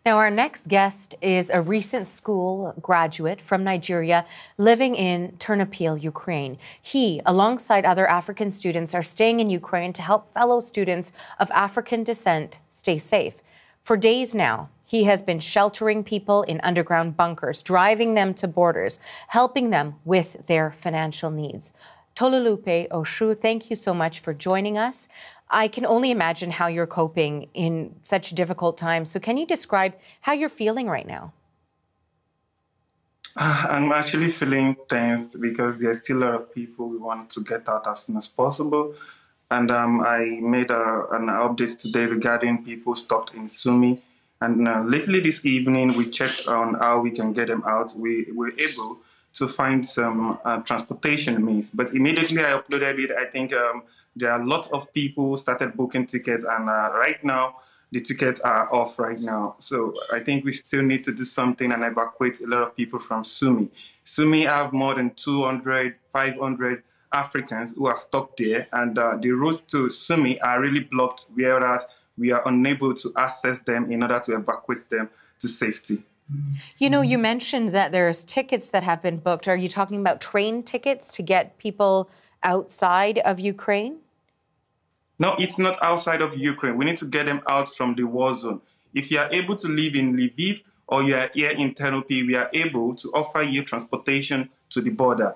Now, our next guest is a recent school graduate from Nigeria living in Ternopil, Ukraine. He, alongside other African students, are staying in Ukraine to help fellow students of African descent stay safe. For days now, he has been sheltering people in underground bunkers, driving them to borders, helping them with their financial needs. Tolulope Osho, thank you so much for joining us. I can only imagine how you're coping in such difficult times. So can you describe how you're feeling right now? I'm actually feeling tensed because there's still a lot of people we want to get out as soon as possible. And I made an update today regarding people stuck in Sumi. And lately this evening, we checked on how we can get them out. We were able to find some transportation means. But immediately I uploaded it, I think there are lots of people who started booking tickets, and right now the tickets are off right now. So I think we still need to do something and evacuate a lot of people from Sumi. Sumi have more than 200, 500 Africans who are stuck there, and the roads to Sumi are really blocked, whereas we are unable to access them in order to evacuate them to safety. You know, you mentioned that there's tickets that have been booked. Are you talking about train tickets to get people outside of Ukraine? No, it's not outside of Ukraine. We need to get them out from the war zone. If you are able to live in Lviv or you are here in Ternopil, we are able to offer you transportation to the border.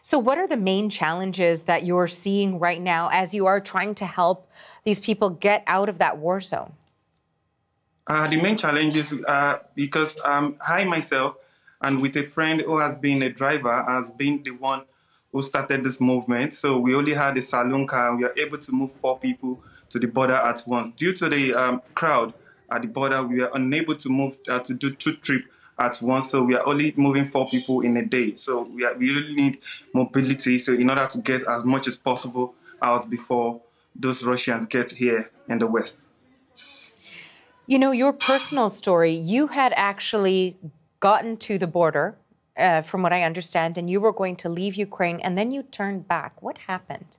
So what are the main challenges that you're seeing right now as you are trying to help these people get out of that war zone? The main challenges are because I myself, and with a friend who has been a driver, has been the one who started this movement. So we only had a saloon car, and we are able to move 4 people to the border at once. Due to the crowd at the border, we are unable to move to do 2 trips at once. So we are only moving 4 people in a day. So we really need mobility. So in order to get as much as possible out before those Russians get here in the West. You know, your personal story, you had actually gotten to the border, from what I understand, and you were going to leave Ukraine, and then you turned back. What happened?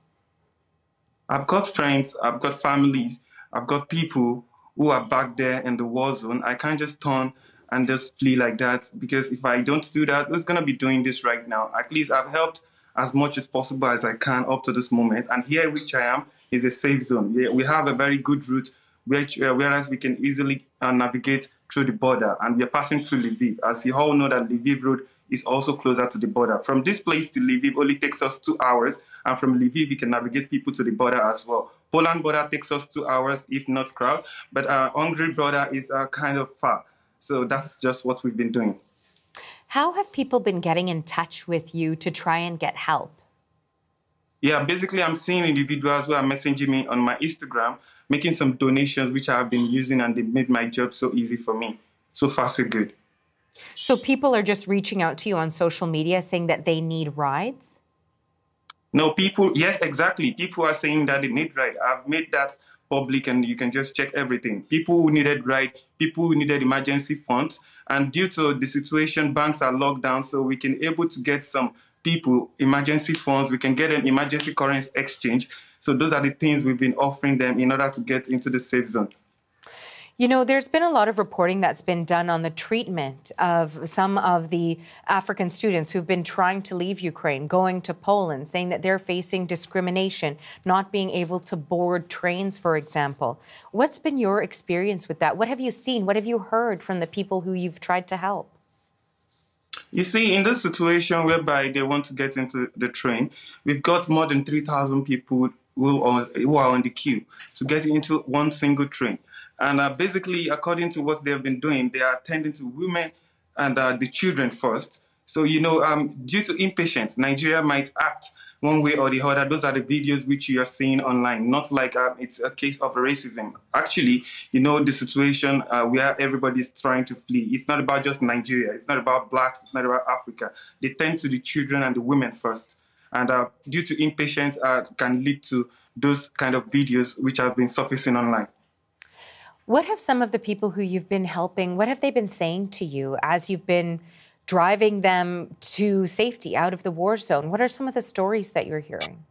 I've got friends, I've got families, I've got people who are back there in the war zone. I can't just turn and just flee like that, because if I don't do that, who's going to be doing this right now? At least I've helped as much as possible as I can up to this moment. And here, which I am, is a safe zone. We have a very good route, whereas we can easily navigate through the border, and we are passing through Lviv. As you all know, that Lviv road is also closer to the border. From this place to Lviv only takes us 2 hours, and from Lviv we can navigate people to the border as well. Poland border takes us 2 hours, if not crowd, but Hungary border is kind of far. So that's just what we've been doing. How have people been getting in touch with you to try and get help? Yeah, basically I'm seeing individuals who are messaging me on my Instagram, making some donations, which I have been using, and they made my job so easy for me. So far, so good. So people are just reaching out to you on social media saying that they need rides? No, people, yes, exactly. People are saying that they need ride. I've made that public, and you can just check everything. People who needed ride, people who needed emergency funds, and due to the situation, banks are locked down, so we can able to get some people emergency funds. We can get them emergency currency exchange. So those are the things we've been offering them in order to get into the safe zone. You know, there's been a lot of reporting that's been done on the treatment of some of the African students who've been trying to leave Ukraine, going to Poland, saying that they're facing discrimination, not being able to board trains, for example. What's been your experience with that? What have you seen? What have you heard from the people who you've tried to help? You see, in this situation whereby they want to get into the train, we've got more than 3,000 people who are on the queue to get into one single train. And basically, according to what they have been doing, they are attending to women and the children first. So, you know, due to impatience, Nigeria might act one way or the other. Those are the videos which you are seeing online, not like it's a case of racism. Actually, you know, the situation where everybody's trying to flee, it's not about just Nigeria. It's not about blacks. It's not about Africa. They tend to the children and the women first. And due to impatience, can lead to those kind of videos which have been surfacing online. What have some of the people who you've been helping, what have they been saying to you as you've been driving them to safety out of the war zone? What are some of the stories that you're hearing?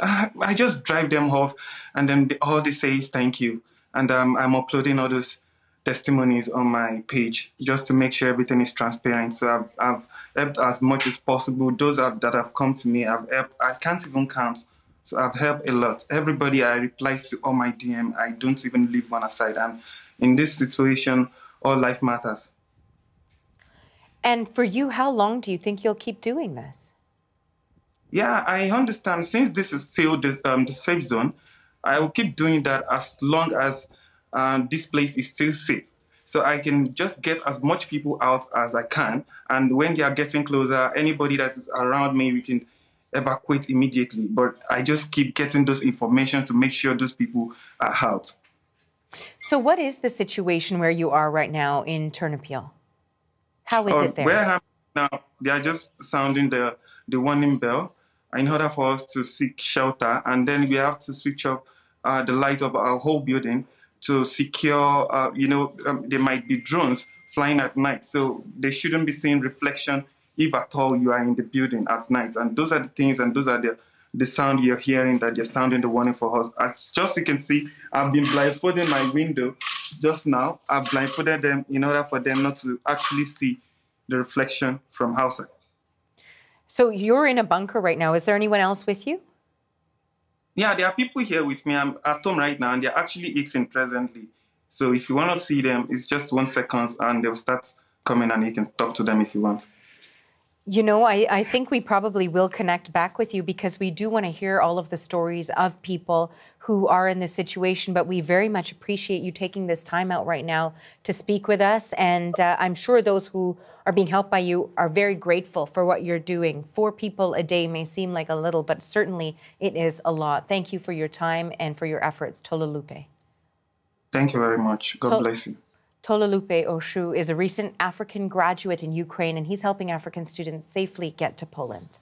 I just drive them off, and then all they say is thank you. And I'm uploading all those testimonies on my page just to make sure everything is transparent. So I've helped as much as possible. Those that have come to me, I've helped. I can't even count. So I've helped a lot. Everybody I reply to all my DM. I don't even leave one aside. And in this situation, all life matters. And for you, how long do you think you'll keep doing this? Yeah, I understand. Since this is still the safe zone, I will keep doing that as long as this place is still safe. So I can just get as much people out as I can. And when they are getting closer, anybody that is around me, we can evacuate immediately. But I just keep getting those information to make sure those people are out. So what is the situation where you are right now in Ternopil? How is it there? Where I'm now, they are just sounding the warning bell in order for us to seek shelter. And then we have to switch off the light of our whole building to secure, there might be drones flying at night. So they shouldn't be seeing reflection if at all you are in the building at night. And those are the things, and those are the sound you're hearing, that they're sounding the warning for us. As just you can see, I've been blindfolding my window just now. I've blindfolded them in order for them not to actually see the reflection from outside. So you're in a bunker right now. Is there anyone else with you? Yeah, there are people here with me. I'm at home right now, and they're actually eating presently. So if you want to see them, it's just 1 second, and they'll start coming, and you can talk to them if you want. You know, I think we probably will connect back with you because we do want to hear all of the stories of people who are in this situation, but we very much appreciate you taking this time out right now to speak with us. And I'm sure those who are being helped by you are very grateful for what you're doing. 4 people a day may seem like a little, but certainly it is a lot. Thank you for your time and for your efforts, Tolulope. Thank you very much. God bless you. Tolulope Osho is a recent African graduate in Ukraine, and he's helping African students safely get to Poland.